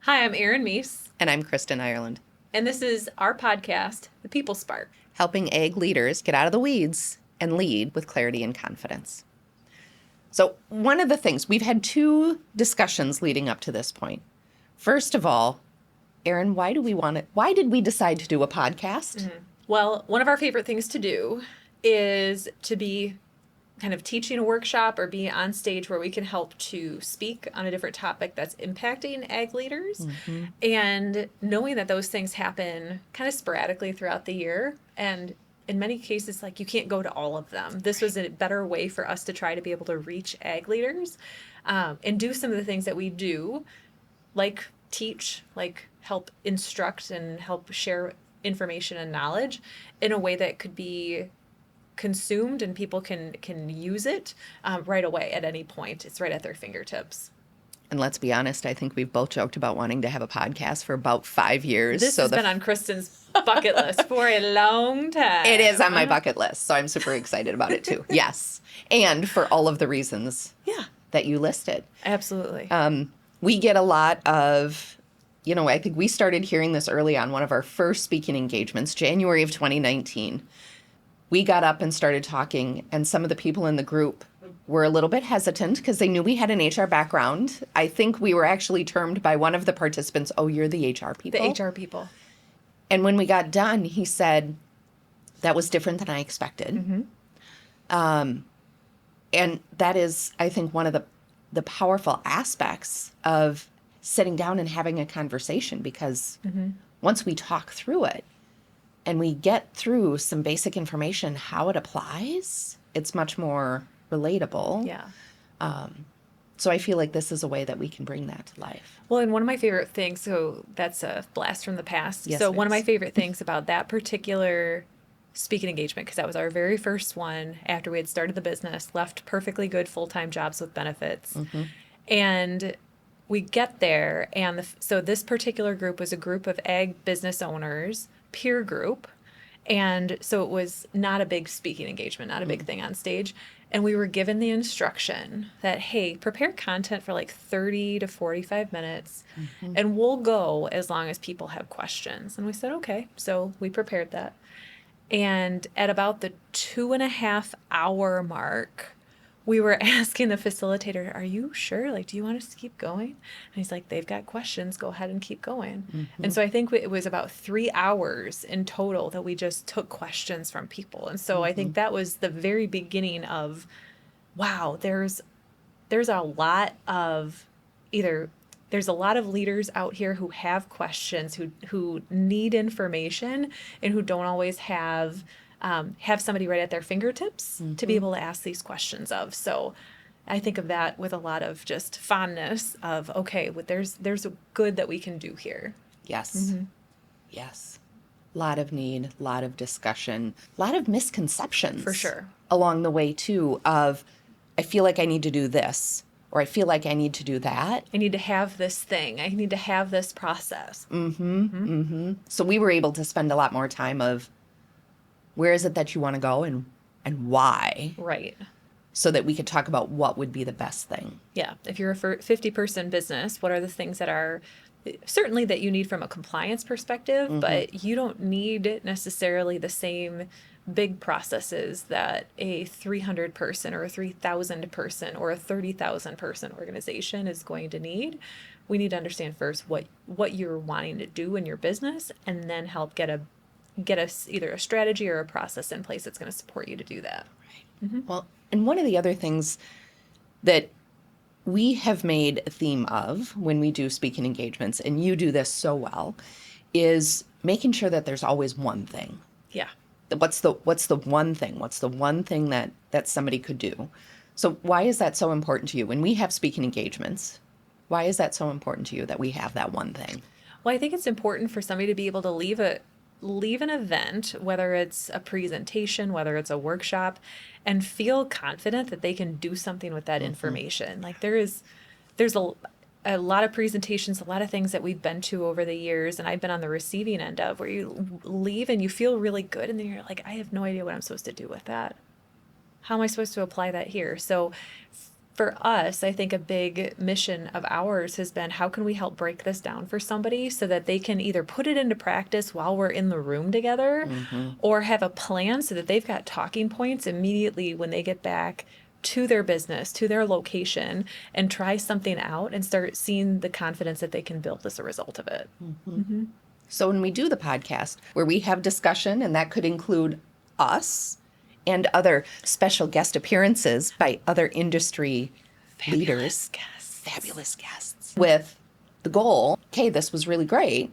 Hi, I'm Erin Meese, And I'm Kristen Ireland, and this is our podcast, The People Spark. helping ag leaders get out of the weeds and lead with clarity and confidence. So, one of the things, we've had two discussions leading up to this point. First of all, Erin, why did we decide to do a podcast? Well, one of our favorite things to do is to be kind of teaching a workshop or be on stage where we can help to speak on a different topic that's impacting ag leaders. And knowing that those things happen kind of sporadically throughout the year, and in many cases, like, you can't go to all of them. This was a better way for us to try to be able to reach ag leaders and do some of the things that we do, like teach, like help instruct and help share information and knowledge in a way that could be consumed and people can use it right away at any point. It's right at their fingertips. And let's be honest, I think we've both joked about wanting to have a podcast for about 5 years. This has been on Kristen's bucket list for a long time. It is on my bucket list, so I'm super excited about it too. Yes. And for all of the reasons that you listed. Absolutely. We get a lot of, I think we started hearing this early on, one of our first speaking engagements, January of 2019. We got up and started talking, and some of the people in the group were a little bit hesitant because they knew we had an HR background. I think we were actually termed by one of the participants, "Oh, you're the HR people." The HR people. And when we got done, he said, "That was different than I expected." And that is, I think, one of the powerful aspects of sitting down and having a conversation, because once we talk through it and we get through some basic information, how it applies, it's much more relatable. Yeah. So I feel like this is a way that we can bring that to life. Well, and one of my favorite things, so that's a blast from the past. Yes, so it one of my is. favorite things about that particular speaking engagement, because that was our very first one after we had started the business, left perfectly good full-time jobs with benefits. And we get there, and so this particular group was a group of ag business owners, peer group. And so it was not a big speaking engagement, not a big thing on stage. And we were given the instruction that, hey, prepare content for like 30 to 45 minutes, and we'll go as long as people have questions. And we said, okay. So we prepared that. And at about the 2.5 hour mark, we were asking the facilitator, "Are you sure? Like, do you want us to keep going?" And he's like, "They've got questions. Go ahead and keep going." And so I think it was about 3 hours in total that we just took questions from people. And so I think that was the very beginning of, wow, there's a lot of there's a lot of leaders out here who have questions, who need information, and who don't always have somebody right at their fingertips to be able to ask these questions of. So I think of that with a lot of just fondness of, okay, there's a good that we can do here. Yes. Yes. A lot of need, a lot of discussion, a lot of misconceptions. For sure. Along the way, too, of, I feel like I need to do this, or I feel like I need to do that. I need to have this thing. I need to have this process. So we were able to spend a lot more time of, where is it that you want to go and why? Right. So that we could talk about what would be the best thing. Yeah. If you're a 50-person business, what are the things that are certainly that you need from a compliance perspective, but you don't need necessarily the same big processes that a 300-person or a 3,000-person or a 30,000-person organization is going to need. We need to understand first what you're wanting to do in your business, and then help get us either a strategy or a process in place that's going to support you to do that. Right. Well, and one of the other things that we have made a theme of when we do speaking engagements, and you do this so well, is making sure that there's always one thing. Yeah. What's the one thing? What's the one thing that somebody could do? So why is that so important to you? When we have speaking engagements, why is that so important to you that we have that one thing? Well, I think it's important for somebody to be able to leave an event, whether it's a presentation, whether it's a workshop, and feel confident that they can do something with that information. Like, there's a lot of presentations, a lot of things that we've been to over the years, and I've been on the receiving end of, where you leave and you feel really good, and then you're like, I have no idea what I'm supposed to do with that. How am I supposed to apply that here? So for us, I think a big mission of ours has been how can we help break this down for somebody so that they can either put it into practice while we're in the room together or have a plan so that they've got talking points immediately when they get back to their business, to their location, and try something out and start seeing the confidence that they can build as a result of it. So when we do the podcast where we have discussion, and that could include us and other special guest appearances by other industry leaders, fabulous guests, with the goal, okay, this was really great.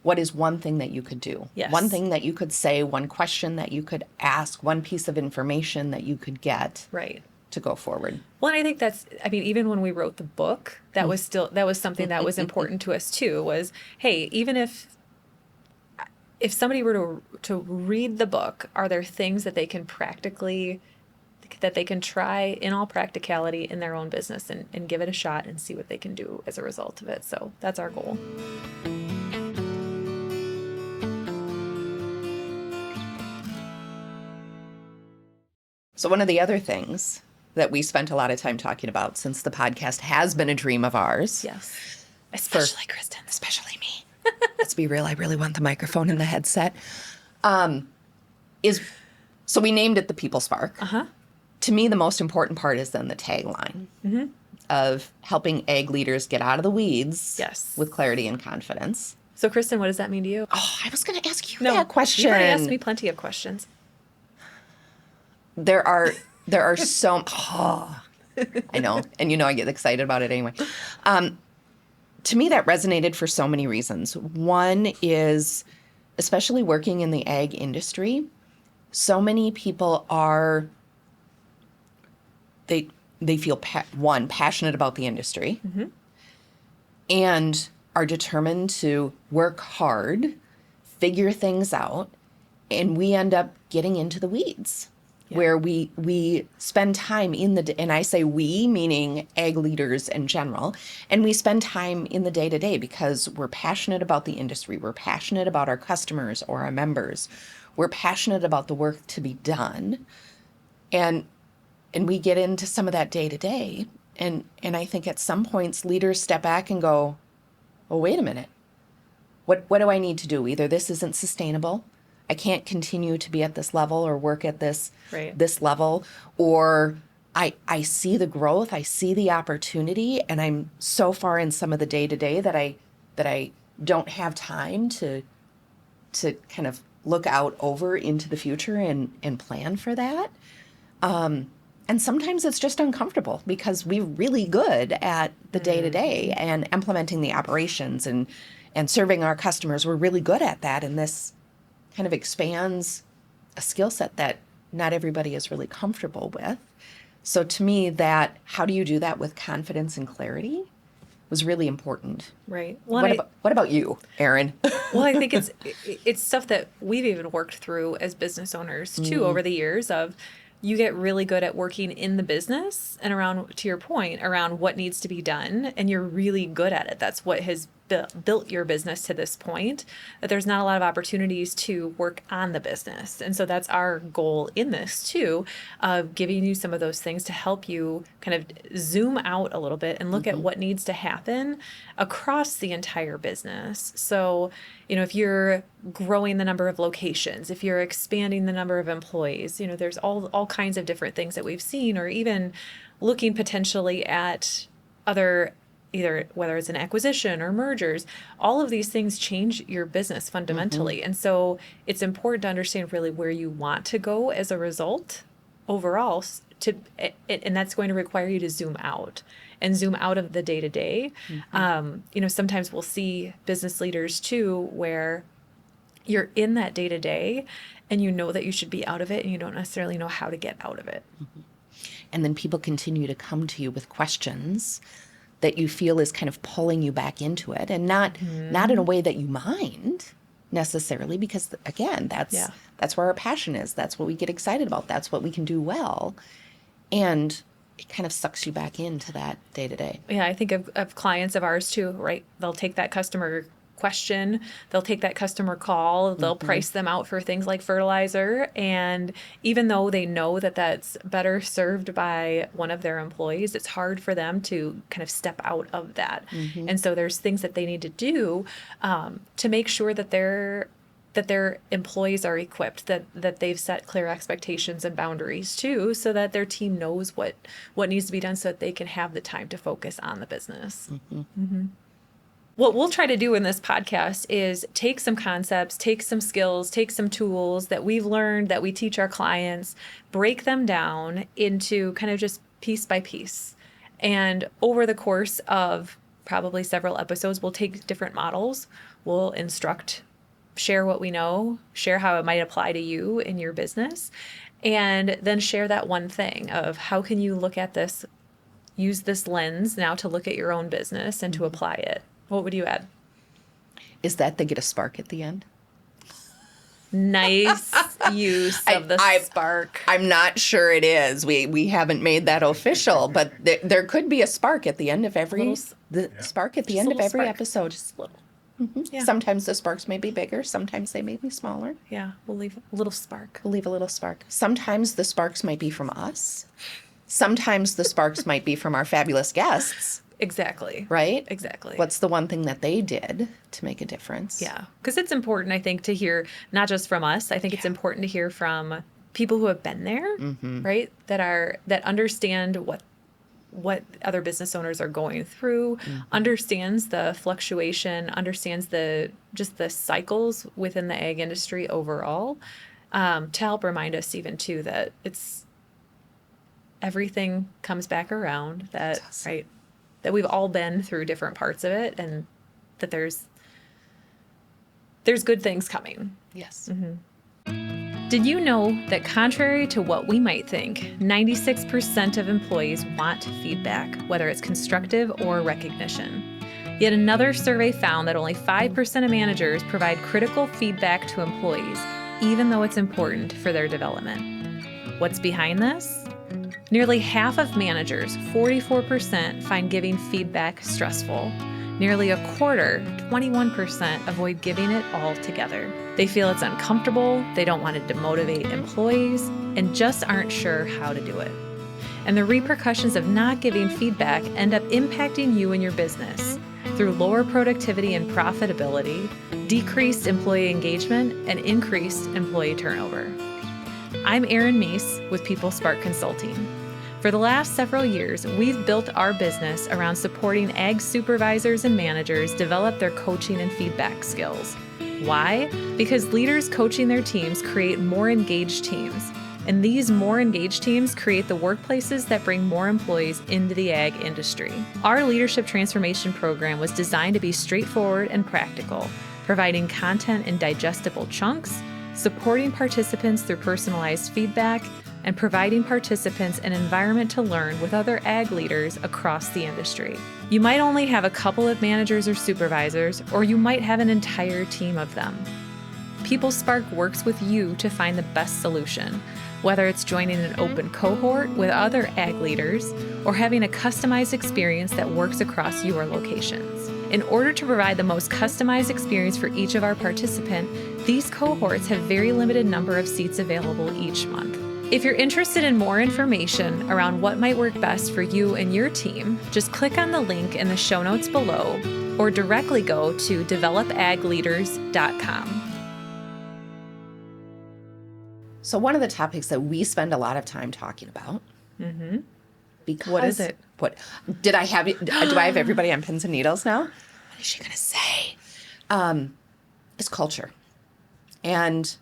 What is one thing that you could do? Yes. One thing that you could say, one question that you could ask, one piece of information that you could get Right. to go forward. Well, and I think even when we wrote the book, that was something that was important to us too, was, hey, even if somebody were to read the book, are there things that they can try in all practicality in their own business and give it a shot and see what they can do as a result of it. So that's our goal. So one of the other things that we spent a lot of time talking about, since the podcast has been a dream of ours. Yes. Especially Kristen. Especially me. Let's be real. I really want the microphone and the headset. So we named it the People Spark. To me, the most important part is then the tagline of helping ag leaders get out of the weeds Yes. with clarity and confidence. So Kristen, what does that mean to you? Oh, I was going to ask you that question. You've already asked me plenty of questions. There are so, I know. And I get excited about it anyway. To me, that resonated for so many reasons. One is, especially working in the ag industry, so many people they feel, passionate about the industry and are determined to work hard, figure things out, and we end up getting into the weeds. Where we spend time and I say we, meaning ag leaders in general, and we spend time in the day-to-day because we're passionate about the industry, we're passionate about our customers or our members, we're passionate about the work to be done, and we get into some of that day-to-day, and I think at some points leaders step back and go, oh, wait a minute, what do I need to do? Either this isn't sustainable, I can't continue to be at this level or work at this level, or I see the growth, I see the opportunity, and I'm so far in some of the day-to-day that I don't have time to kind of look out over into the future and plan for that. And sometimes it's just uncomfortable because we're really good at the day-to-day and implementing the operations and serving our customers. We're really good at that, and this kind of expands a skill set that not everybody is really comfortable with. So to me, that how do you do that with confidence and clarity was really important. Right. Well, what about you, Erin? Well, I think it's stuff that we've even worked through as business owners too over the years of you get really good at working in the business and around, to your point, around what needs to be done, and you're really good at it. That's what has built your business to this point, that there's not a lot of opportunities to work on the business. And so that's our goal in this too, of giving you some of those things to help you kind of zoom out a little bit and look at what needs to happen across the entire business. So, if you're growing the number of locations, if you're expanding the number of employees, there's all kinds of different things that we've seen, or even looking potentially at other, either whether it's an acquisition or mergers, all of these things change your business fundamentally. And so it's important to understand really where you want to go as a result overall and that's going to require you to zoom out of the day-to-day. Sometimes we'll see business leaders too, where you're in that day-to-day and you know that you should be out of it and you don't necessarily know how to get out of it. And then people continue to come to you with questions that you feel is kind of pulling you back into it, and not in a way that you mind necessarily, because again, that's where our passion is. That's what we get excited about. That's what we can do well. And it kind of sucks you back into that day to day. Yeah, I think of clients of ours too, right? They'll take that customer question. They'll take that customer call. They'll price them out for things like fertilizer. And even though they know that that's better served by one of their employees, it's hard for them to kind of step out of that. And so there's things that they need to do to make sure that their employees are equipped, that they've set clear expectations and boundaries too, so that their team knows what needs to be done so that they can have the time to focus on the business. What we'll try to do in this podcast is take some concepts, take some skills, take some tools that we've learned, that we teach our clients, break them down into kind of just piece by piece. And over the course of probably several episodes, we'll take different models, we'll instruct, share what we know, share how it might apply to you in your business, and then share that one thing of how can you look at this, use this lens now to look at your own business and to apply it. What would you add? Is that they get a spark at the end? Nice use of the spark. I'm not sure it is. We haven't made that official, but there could be a spark at the end of every spark at the end of every episode. Just a little. Yeah. Sometimes the sparks may be bigger. Sometimes they may be smaller. Yeah, we'll leave a little spark. We'll leave a little spark. Sometimes the sparks might be from us. Sometimes the sparks might be from our fabulous guests. Exactly. Right? Exactly. What's the one thing that they did to make a difference? Yeah. Because it's important, I think, to hear not just from us. I think it's important to hear from people who have been there, right? That understand what other business owners are going through, understands the fluctuation, understands the cycles within the ag industry overall, to help remind us even too that it's everything comes back around, that right, that we've all been through different parts of it, and that there's good things coming. Yes. Did you know that contrary to what we might think, 96% of employees want feedback, whether it's constructive or recognition? Yet another survey found that only 5% of managers provide critical feedback to employees, even though it's important for their development. What's behind this? Nearly half of managers, 44%, find giving feedback stressful. Nearly a quarter, 21%, avoid giving it altogether. They feel it's uncomfortable, they don't want to demotivate employees, and just aren't sure how to do it. And the repercussions of not giving feedback end up impacting you and your business through lower productivity and profitability, decreased employee engagement, and increased employee turnover. I'm Erin Meese with People Spark Consulting. For the last several years, we've built our business around supporting ag supervisors and managers develop their coaching and feedback skills. Why? Because leaders coaching their teams create more engaged teams, and these more engaged teams create the workplaces that bring more employees into the ag industry. Our leadership transformation program was designed to be straightforward and practical, providing content in digestible chunks, supporting participants through personalized feedback, and providing participants an environment to learn with other ag leaders across the industry. You might only have a couple of managers or supervisors, or you might have an entire team of them. People Spark works with you to find the best solution, whether it's joining an open cohort with other ag leaders or having a customized experience that works across your locations. In order to provide the most customized experience for each of our participants, these cohorts have very limited number of seats available each month. If you're interested in more information around what might work best for you and your team, just click on the link in the show notes below or directly go to developagleaders.com. So one of the topics that we spend a lot of time talking about, because what is it? What did I have? Do I have everybody on pins and needles now? What is she going to say? It's culture. And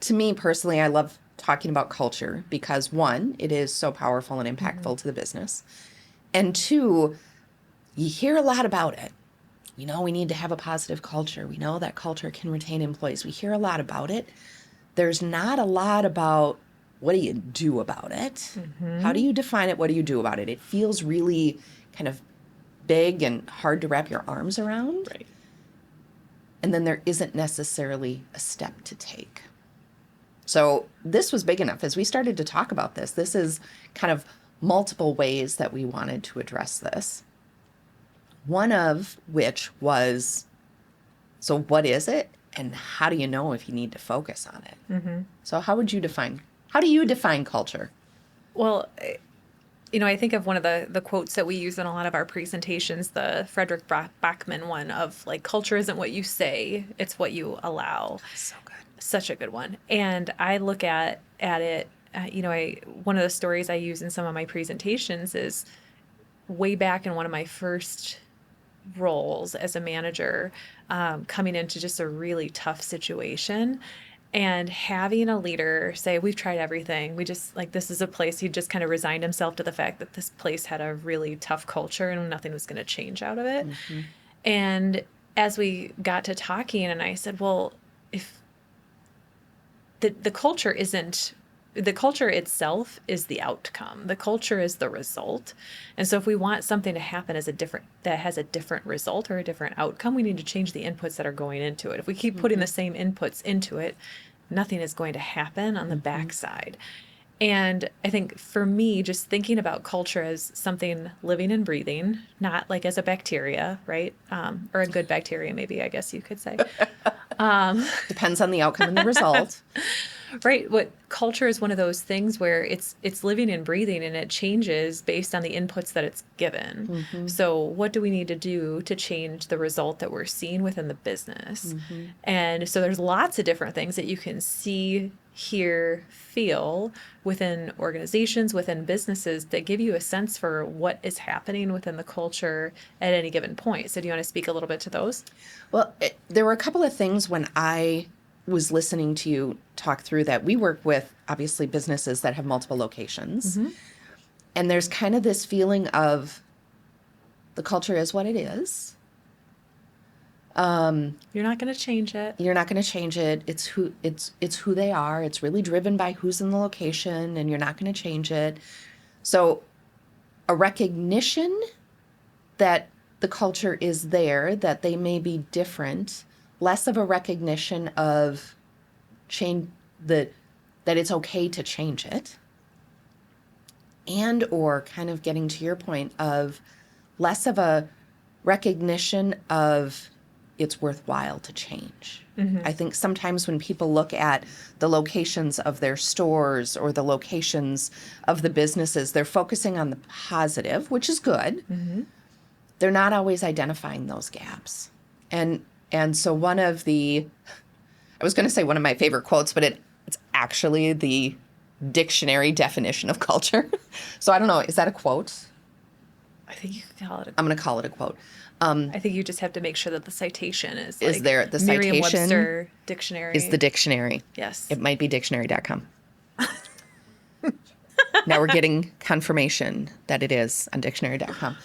to me personally, I love talking about culture because one, it is so powerful and impactful to the business. And two, you hear a lot about it. You know, we need to have a positive culture. We know that culture can retain employees. We hear a lot about it. There's not a lot about what do you do about it? How do you define it? What do you do about it? It feels really kind of big and hard to wrap your arms around. Right. And then there isn't necessarily a step to take. So this was big enough. As we started to talk about this, this is kind of multiple ways that we wanted to address this. One of which was So what is it? And how do you know if you need to focus on it? So how do you define culture? Well, I think of one of the quotes that we use in a lot of our presentations, the Frederick Bachman one of like, culture isn't what you say, it's what you allow. So good. Such a good one. And I look at it, one of the stories I use in some of my presentations is way back in one of my first roles as a manager, coming into just a really tough situation and having a leader say, we've tried everything. We just like, this is a place. He just kind of resigned himself to the fact that this place had a really tough culture and nothing was going to change out of it. And as we got to talking, and I said, well, if the culture isn't, the culture itself is the outcome. The culture is the result. And so if we want something to happen that has a different result or a different outcome, we need to change the inputs that are going into it. If we keep putting the same inputs into it, nothing is going to happen on the backside. And I think for me, just thinking about culture as something living and breathing, not like as a bacteria, right? Or a good bacteria, maybe, I guess you could say. Depends on the outcome and the result. Right. What culture is one of those things where it's living and breathing and it changes based on the inputs that it's given. So what do we need to do to change the result that we're seeing within the business? And so there's lots of different things that you can see, hear, feel within organizations, within businesses that give you a sense for what is happening within the culture at any given point. So do you want to speak a little bit to those? Well, there were a couple of things when I was listening to you talk through that. We work with, obviously, businesses that have multiple locations. And there's kind of this feeling of the culture is what it is. You're not going to change it. You're not going to change it. It's who they are. It's really driven by who's in the location, and you're not going to change it. So a recognition that the culture is there, that they may be different, less of a recognition of that it's okay to change it, and or kind of getting to your point of less of a recognition of it's worthwhile to change. I think sometimes when people look at the locations of their stores or the locations of the businesses, they're focusing on the positive, which is good. They're not always identifying those gaps. And so I was going to say one of my favorite quotes, but it's actually the dictionary definition of culture. So I don't know, is that a quote? I think you can call it I'm going to call it a quote. I think you just have to make sure that the citation is there the citation Merriam-Webster dictionary is the dictionary. Yes. It might be dictionary.com. Now we're getting confirmation that it is on dictionary.com.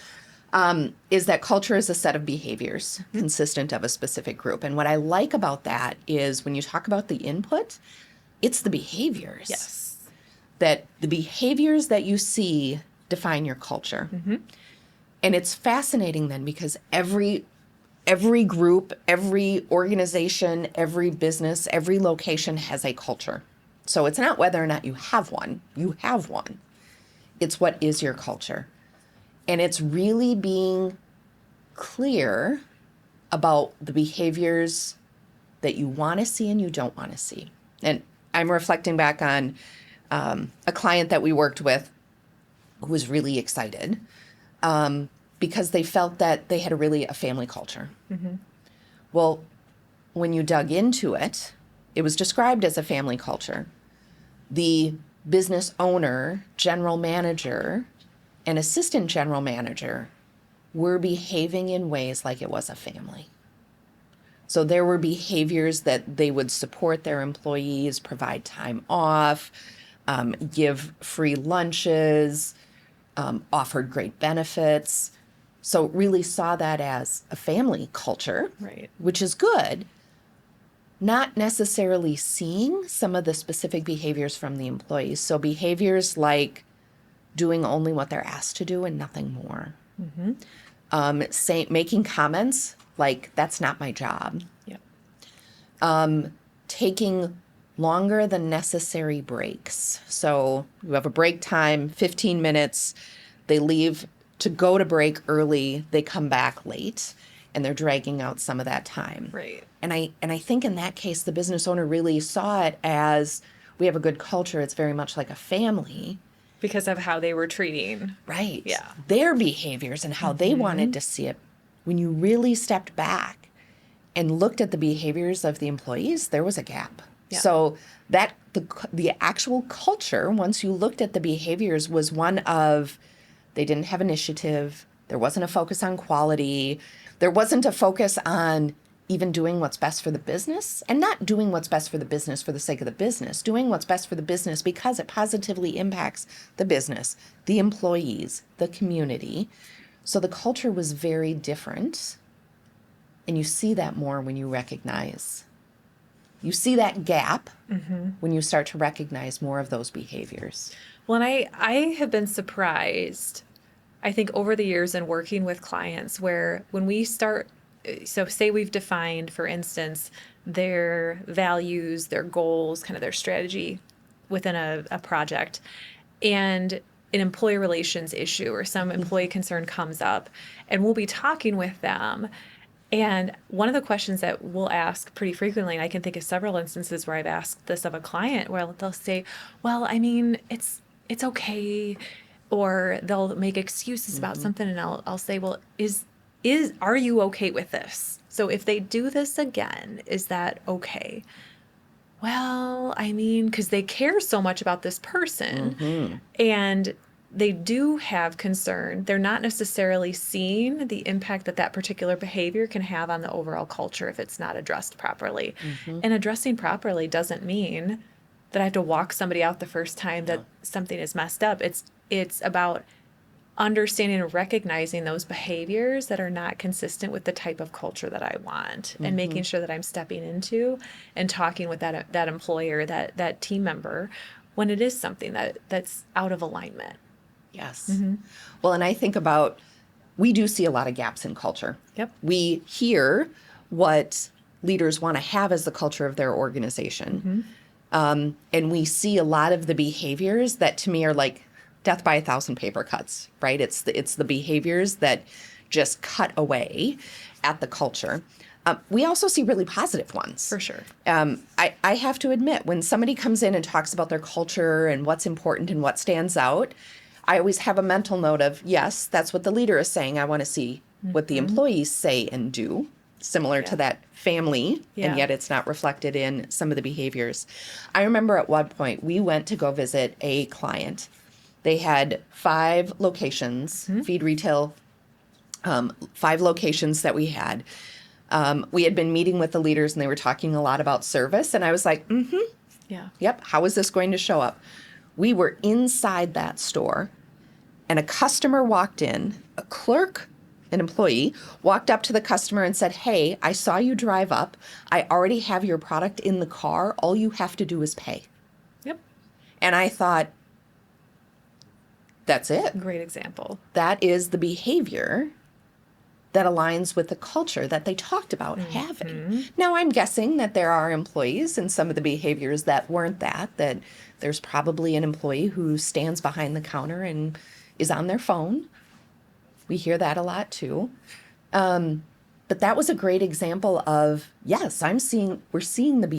Is that culture is a set of behaviors consistent of a specific group. And what I like about that is when you talk about the input, it's the behaviors. Yes. That the behaviors that you see define your culture. And it's fascinating then because every group, every organization, every business, every location has a culture. So it's not whether or not you have one. You have one. It's what is your culture. And it's really being clear about the behaviors that you want to see and you don't want to see. And I'm reflecting back on a client that we worked with who was really excited because they felt that they had a family culture. Well, when you dug into it, it was described as a family culture. The business owner, general manager, and assistant general manager were behaving in ways like it was a family. So there were behaviors that they would support their employees, provide time off, give free lunches, offered great benefits. So really saw that as a family culture, Right. which is good. Not necessarily seeing some of the specific behaviors from the employees. So behaviors like doing only what they're asked to do and nothing more. Making comments like, that's not my job. Yeah. Taking longer than necessary breaks. So you have a break time, 15 minutes. They leave to go to break early. They come back late. and they're dragging out some of that time. Right. And I think in that case, the business owner really saw it as, we have a good culture. It's very much like a family. Because of how they were treating. Right. Yeah. Their behaviors and how they wanted to see it. When you really stepped back and looked at the behaviors of the employees, there was a gap. Yeah. So that the actual culture, once you looked at the behaviors, was one of, they didn't have initiative. There wasn't a focus on quality. There wasn't a focus on even doing what's best for the business, and not doing what's best for the business for the sake of the business, doing what's best for the business because it positively impacts the business, the employees, the community. So the culture was very different. And you see that more when you recognize. You see that gap when you start to recognize more of those behaviors. Well, and I have been surprised, I think, over the years in working with clients where when we start, so say we've defined, for instance, their values, their goals, kind of their strategy within a project, and an employee relations issue or some employee concern comes up, and we'll be talking with them. And one of the questions that we'll ask pretty frequently, and I can think of several instances where I've asked this of a client, where they'll say, well, I mean, it's okay, or they'll make excuses about something, and I'll say, well, are you okay with this? So if they do this again, is that okay? Well, I mean, because they care so much about this person, and they do have concern. They're not necessarily seeing the impact that that particular behavior can have on the overall culture if it's not addressed properly. And addressing properly doesn't mean that I have to walk somebody out the first time that something is messed up. It's about understanding and recognizing those behaviors that are not consistent with the type of culture that I want, and making sure that I'm stepping into and talking with that employer, that team member, when it is something that's out of alignment. Yes. Well, and I think about, we do see a lot of gaps in culture. Yep. We hear what leaders want to have as the culture of their organization. And we see a lot of the behaviors that to me are like death by 1,000 paper cuts, right? It's the behaviors that just cut away at the culture. We also see really positive ones. For sure. I have to admit, when somebody comes in and talks about their culture and what's important and what stands out, I always have a mental note of, yes, that's what the leader is saying. I want to see what the employees say and do, similar to that family, and yet it's not reflected in some of the behaviors. I remember at one point we went to go visit a client. They had 5 locations, feed retail, 5 locations that we had. We had been meeting with the leaders, and they were talking a lot about service. And I was like, Yeah. yep, how is this going to show up? We were inside that store, and a customer walked in, a clerk, an employee, walked up to the customer and said, hey, I saw you drive up. I already have your product in the car. All you have to do is pay. Yep. And I thought, that's it. Great example. That is the behavior that aligns with the culture that they talked about having. Now, I'm guessing that there are employees and some of the behaviors that weren't that there's probably an employee who stands behind the counter and is on their phone. We hear that a lot too. But that was a great example of, yes, we're seeing the